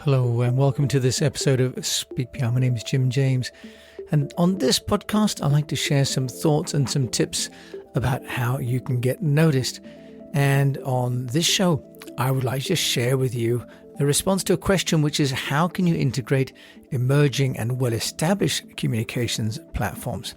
Hello and welcome to this episode of Speak PR. My name is Jim James, and on this podcast I like to share some thoughts and some tips about how you can get noticed. And on this show I would like to share with you a response to a question, which is how can you integrate emerging and well-established communications platforms?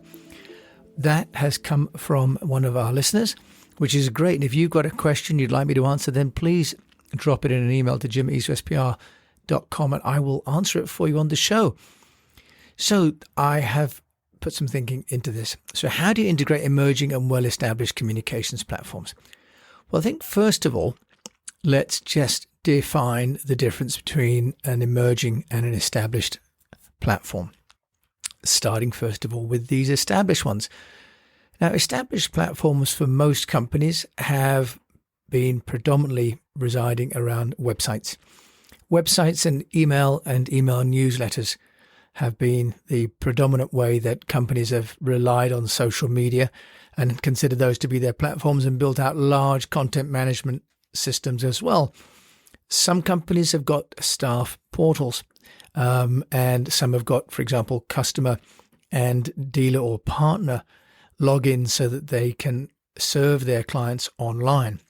That has come from one of our listeners, which is great. And if you've got a question you'd like me to answer, then please drop it in an email to jim@eastwestpr.com and I will answer it for you on the show. So I have put some thinking into this. So how do you integrate emerging and well-established communications platforms? Well, I think first of all, let's just define the difference between an emerging and an established platform. Starting first of all with these established ones. Now, established platforms for most companies have been predominantly residing around websites. Websites and email newsletters have been the predominant way that companies have relied on social media and considered those to be their platforms and built out large content management systems as well. Some companies have got staff portals, and some have got, for example, customer and dealer or partner logins so that they can serve their clients online.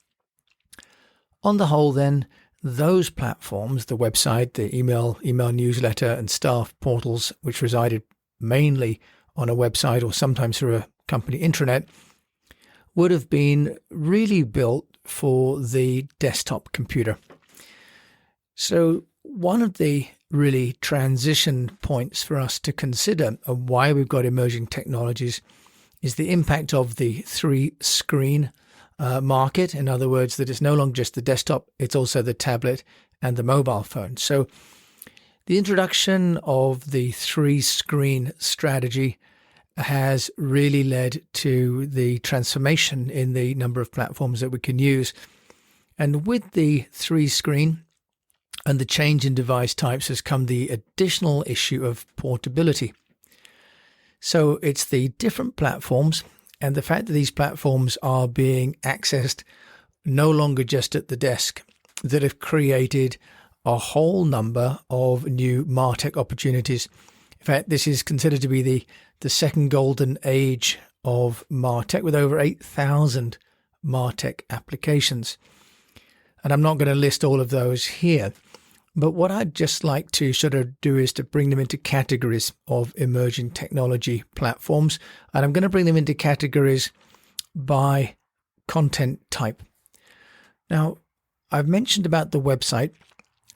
On the whole, then, those platforms, the website, the email newsletter and staff portals, which resided mainly on a website or sometimes through a company intranet, would have been really built for the desktop computer. So one of the really transition points for us to consider of why we've got emerging technologies is the impact of the three-screen market. In other words, that it's no longer just the desktop, it's also the tablet and the mobile phone. So the introduction of the three-screen strategy has really led to the transformation in the number of platforms that we can use. And with the three-screen and the change in device types has come the additional issue of portability. So it's the different platforms and the fact that these platforms are being accessed no longer just at the desk that have created a whole number of new martech opportunities. In fact, this is considered to be the second golden age of martech with over 8,000 martech applications. And I'm not going to list all of those here. But what I'd just like to sort of do is to bring them into categories of emerging technology platforms. And I'm going to bring them into categories by content type. Now, I've mentioned about the website,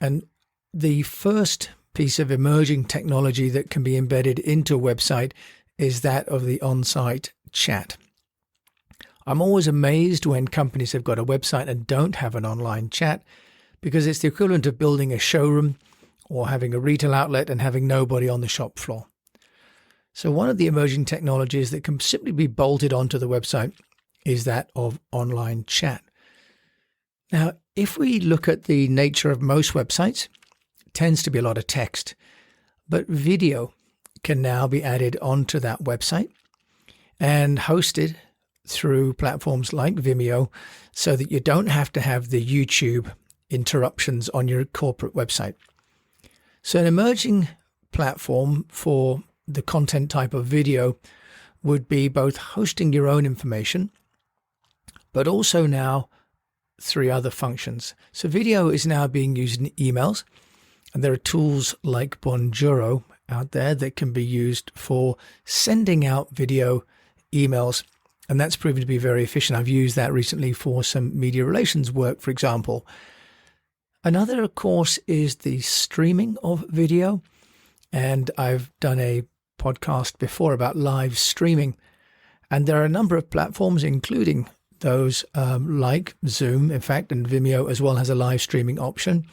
and the first piece of emerging technology that can be embedded into a website is that of the on-site chat. I'm always amazed when companies have got a website and don't have an online chat, because it's the equivalent of building a showroom or having a retail outlet and having nobody on the shop floor. So one of the emerging technologies that can simply be bolted onto the website is that of online chat. Now, if we look at the nature of most websites, it tends to be a lot of text, but video can now be added onto that website and hosted through platforms like Vimeo so that you don't have to have the YouTube interruptions on your corporate website. So an emerging platform for the content type of video would be both hosting your own information, but also now three other functions. So video is now being used in emails, and there are tools like Bonjoro out there that can be used for sending out video emails, and that's proven to be very efficient. I've used that recently for some media relations work, for example. Another, of course, is the streaming of video, and I've done a podcast before about live streaming, and there are a number of platforms, including those like Zoom, in fact, and Vimeo as well has a live streaming option,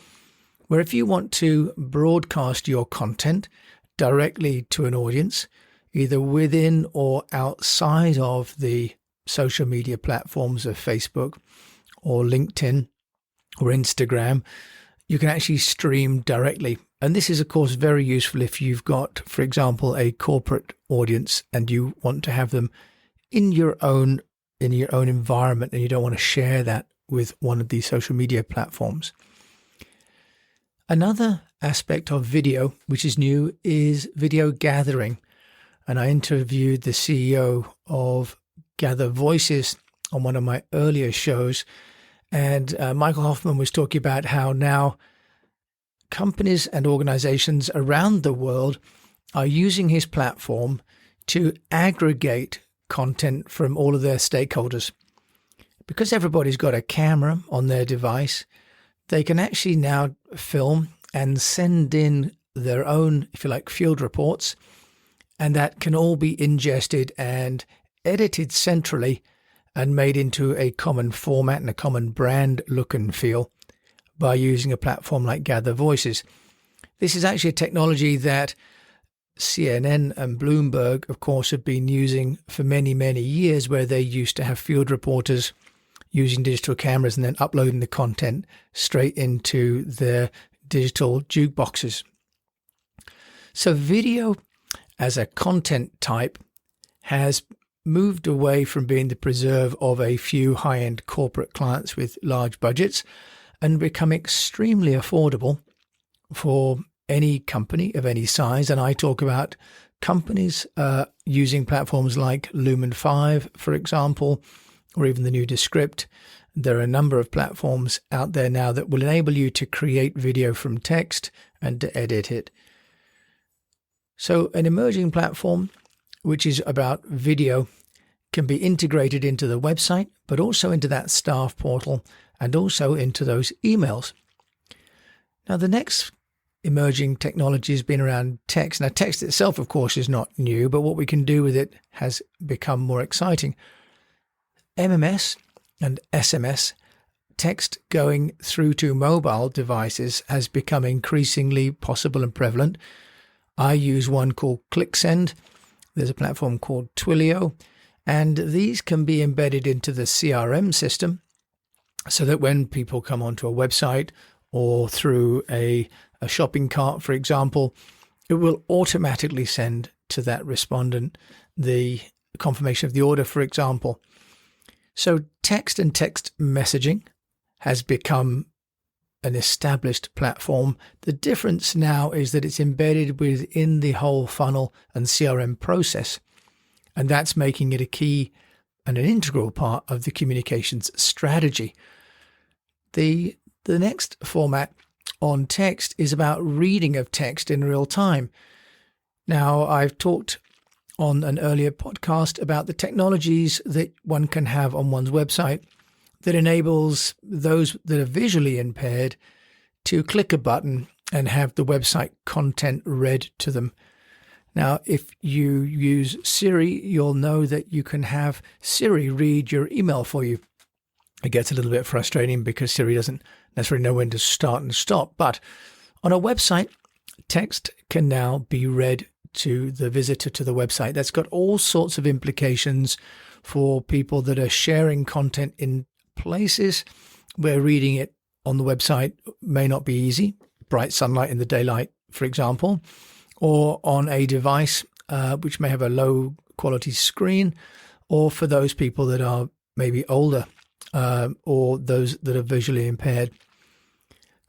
where if you want to broadcast your content directly to an audience, either within or outside of the social media platforms of Facebook or LinkedIn or Instagram, you can actually stream directly. And this is, of course, very useful if you've got, for example, a corporate audience and you want to have them in your own environment and you don't want to share that with one of these social media platforms. Another aspect of video, which is new, is video gathering. And I interviewed the CEO of Gather Voices on one of my earlier shows. And Michael Hoffman was talking about how now companies and organizations around the world are using his platform to aggregate content from all of their stakeholders. Because everybody's got a camera on their device, they can actually now film and send in their own, if you like, field reports, and that can all be ingested and edited centrally and made into a common format and a common brand look and feel by using a platform like Gather Voices. This is actually a technology that CNN and Bloomberg, of course, have been using for many, many years, where they used to have field reporters using digital cameras and then uploading the content straight into their digital jukeboxes. So video as a content type has moved away from being the preserve of a few high-end corporate clients with large budgets and become extremely affordable for any company of any size. And I talk about companies using platforms like Lumen 5, for example, or even the new Descript. There are a number of platforms out there now that will enable you to create video from text and to edit it. So an emerging platform, which is about video, can be integrated into the website, but also into that staff portal and also into those emails. Now, the next emerging technology has been around text. Now, text itself, of course, is not new, but what we can do with it has become more exciting. MMS and SMS, text going through to mobile devices, has become increasingly possible and prevalent. I use one called ClickSend. There's a platform called Twilio, and these can be embedded into the CRM system so that when people come onto a website or through a shopping cart, for example, it will automatically send to that respondent the confirmation of the order, for example. So text and text messaging has become an established platform. The difference now is that it's embedded within the whole funnel and CRM process, and that's making it a key and an integral part of the communications strategy. The next format on text is about reading of text in real time. Now, I've talked on an earlier podcast about the technologies that one can have on one's website that enables those that are visually impaired to click a button and have the website content read to them. Now, if you use Siri, you'll know that you can have Siri read your email for you. It gets a little bit frustrating because Siri doesn't necessarily know when to start and stop. But on a website, text can now be read to the visitor to the website. That's got all sorts of implications for people that are sharing content in places where reading it on the website may not be easy. Bright sunlight in the daylight, for example, or on a device which may have a low quality screen, or for those people that are maybe older or those that are visually impaired.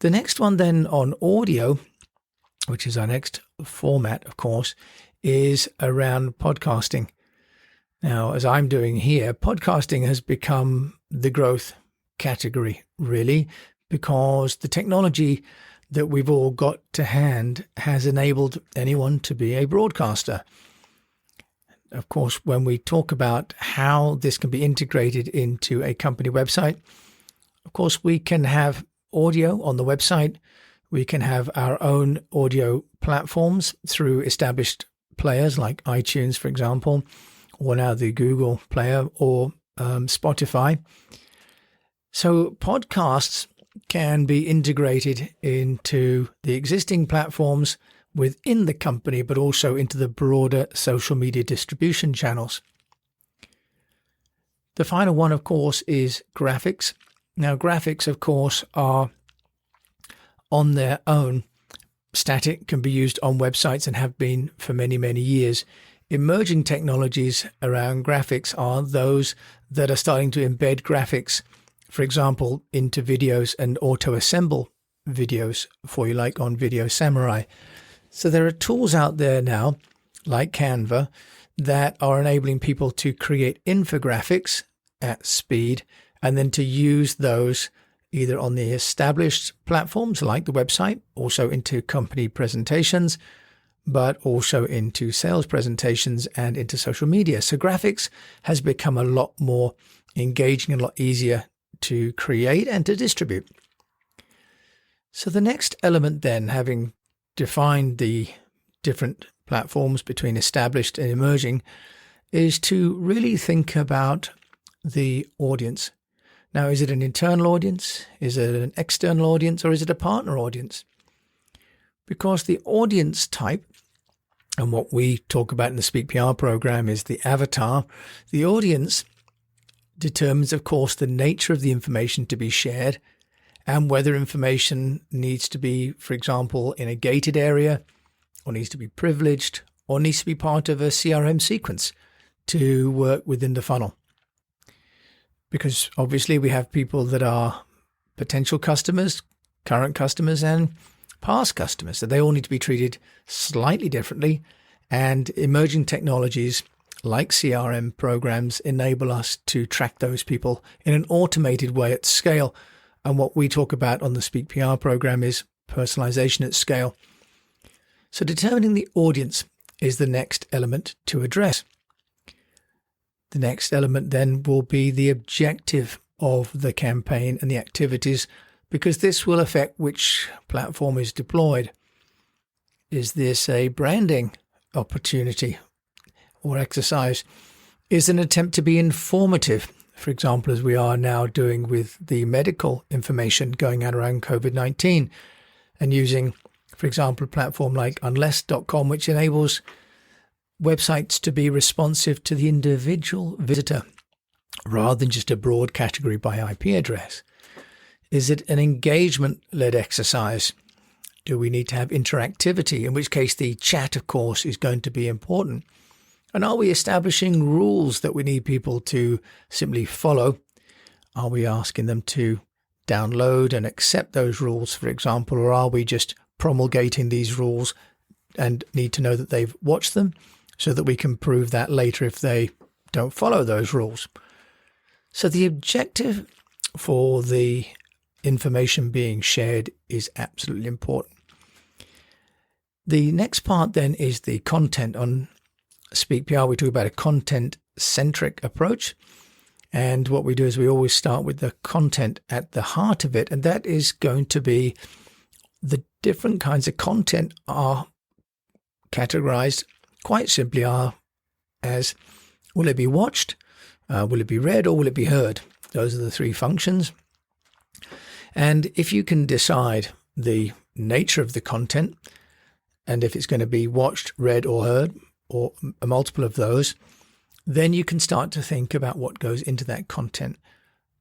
The next one then on audio, which is our next format, of course, is around podcasting. Now, as I'm doing here, podcasting has become the growth category, really, because the technology that we've all got to hand has enabled anyone to be a broadcaster. Of course, when we talk about how this can be integrated into a company website, of course, we can have audio on the website. We can have our own audio platforms through established players like iTunes, for example, or now the Google player or Spotify. So podcasts can be integrated into the existing platforms within the company, but also into the broader social media distribution channels. The final one, of course, is graphics. Now, graphics, of course, are on their own static, can be used on websites and have been for many, many years. Emerging technologies around graphics are those that are starting to embed graphics, for example, into videos and auto-assemble videos for you, like on Video Samurai. So there are tools out there now, like Canva, that are enabling people to create infographics at speed and then to use those either on the established platforms like the website, also into company presentations, but also into sales presentations and into social media. So graphics has become a lot more engaging and a lot easier to create and to distribute. So the next element then, having defined the different platforms between established and emerging, is to really think about the audience. Now, is it an internal audience? Is it an external audience? Or is it a partner audience? Because the audience type, and what we talk about in the Speak PR program, is the avatar. The audience determines, of course, the nature of the information to be shared and whether information needs to be, for example, in a gated area, or needs to be privileged, or needs to be part of a CRM sequence to work within the funnel. Because obviously we have people that are potential customers, current customers, and past customers. So they all need to be treated slightly differently. And emerging technologies like CRM programs enable us to track those people in an automated way at scale. And what we talk about on the Speak PR program is personalization at scale. So determining the audience is the next element to address. The next element then will be the objective of the campaign and the activities, because this will affect which platform is deployed. Is this a branding opportunity or exercise? Is an attempt to be informative, for example, as we are now doing with the medical information going out around COVID-19, and using, for example, a platform like unless.com, which enables websites to be responsive to the individual visitor rather than just a broad category by IP address? Is it an engagement-led exercise? Do we need to have interactivity, in which case the chat, of course, is going to be important? And are we establishing rules that we need people to simply follow? Are we asking them to download and accept those rules, for example, or are we just promulgating these rules and need to know that they've watched them so that we can prove that later if they don't follow those rules? So the objective for the information being shared is absolutely important. The next part then is the content. On Speak PR, we talk about a content-centric approach. And what we do is we always start with the content at the heart of it. And that is going to be the different kinds of content are categorized quite simply as, will it be watched, will it be read, or will it be heard? Those are the three functions. And if you can decide the nature of the content, and if it's going to be watched, read, or heard, or a multiple of those, then you can start to think about what goes into that content.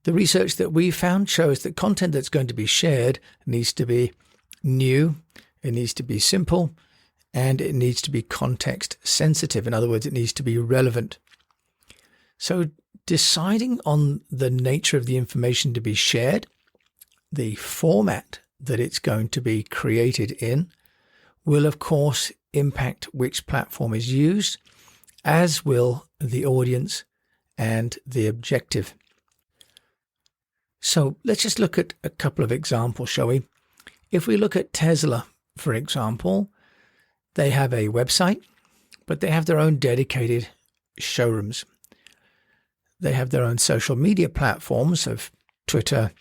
The research that we found shows that content that's going to be shared needs to be new, it needs to be simple, and it needs to be context sensitive. In other words, it needs to be relevant. So deciding on the nature of the information to be shared, the format that it's going to be created in, will of course impact which platform is used, as will the audience and the objective. So let's just look at a couple of examples, shall we? If we look at Tesla, for example, they have a website, but they have their own dedicated showrooms. They have their own social media platforms of Twitter,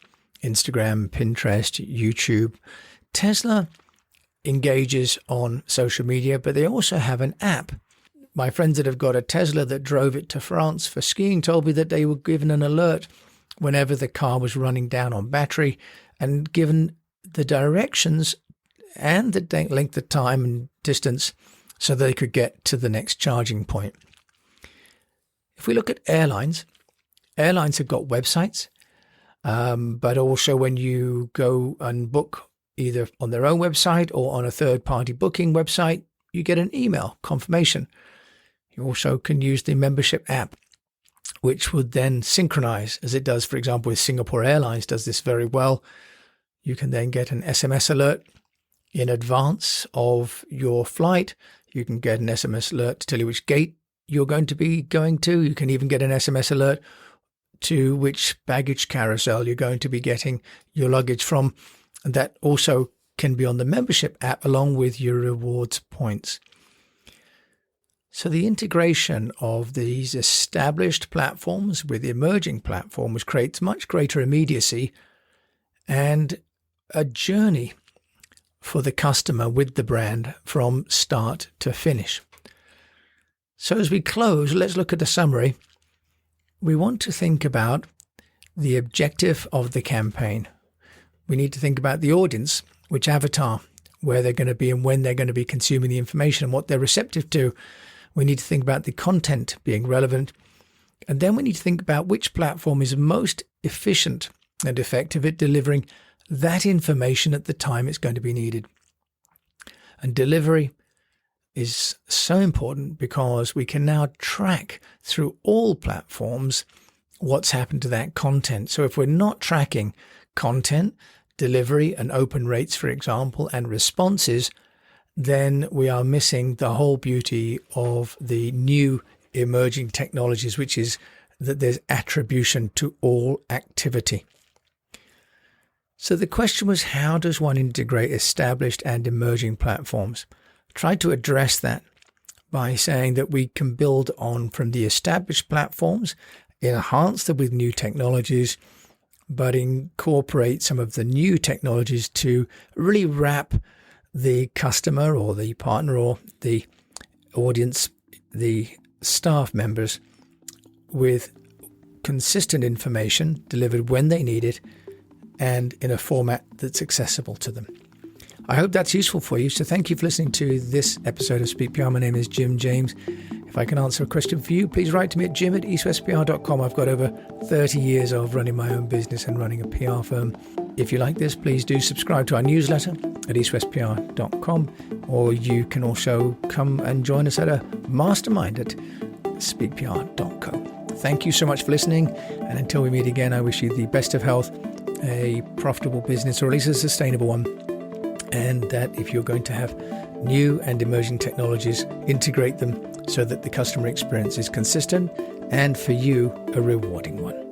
Instagram, Pinterest, YouTube. Tesla engages on social media, but they also have an app. My friends that have got a Tesla that drove it to France for skiing told me that they were given an alert whenever the car was running down on battery and given the directions and the length of time and distance so they could get to the next charging point. If we look at airlines, airlines have got websites, but also when you go and book either on their own website or on a third-party booking website, you get an email confirmation. You also can use the membership app, which would then synchronize, as it does, for example, with Singapore Airlines, does this very well. You can then get an SMS alert in advance of your flight. You can get an SMS alert to tell you which gate you're going to be going to. You can even get an SMS alert to which baggage carousel you're going to be getting your luggage from. And that also can be on the membership app along with your rewards points. So the integration of these established platforms with emerging platforms creates much greater immediacy and a journey for the customer with the brand from start to finish. So as we close, let's look at the summary. We want to think about the objective of the campaign. We need to think about the audience, which avatar, where they're going to be and when they're going to be consuming the information and what they're receptive to. We need to think about the content being relevant. And then we need to think about which platform is most efficient and effective at delivering that information at the time it's going to be needed. And delivery is so important because we can now track through all platforms what's happened to that content. So if we're not tracking content, delivery and open rates, for example, and responses, then we are missing the whole beauty of the new emerging technologies, which is that there's attribution to all activity. So the question was, how does one integrate established and emerging platforms? Try to address that by saying that we can build on from the established platforms, enhance them with new technologies, but incorporate some of the new technologies to really wrap the customer or the partner or the audience, the staff members, with consistent information delivered when they need it and in a format that's accessible to them. I hope that's useful for you. So thank you for listening to this episode of Speak PR. My name is Jim James. If I can answer a question for you, please write to me at jim@eastwestpr.com. I've got over 30 years of running my own business and running a PR firm. If you like this, please do subscribe to our newsletter at eastwestpr.com, or you can also come and join us at a mastermind at speakpr.co. Thank you so much for listening. And until we meet again, I wish you the best of health, a profitable business, or at least a sustainable one. And that if you're going to have new and emerging technologies, integrate them so that the customer experience is consistent and for you, a rewarding one.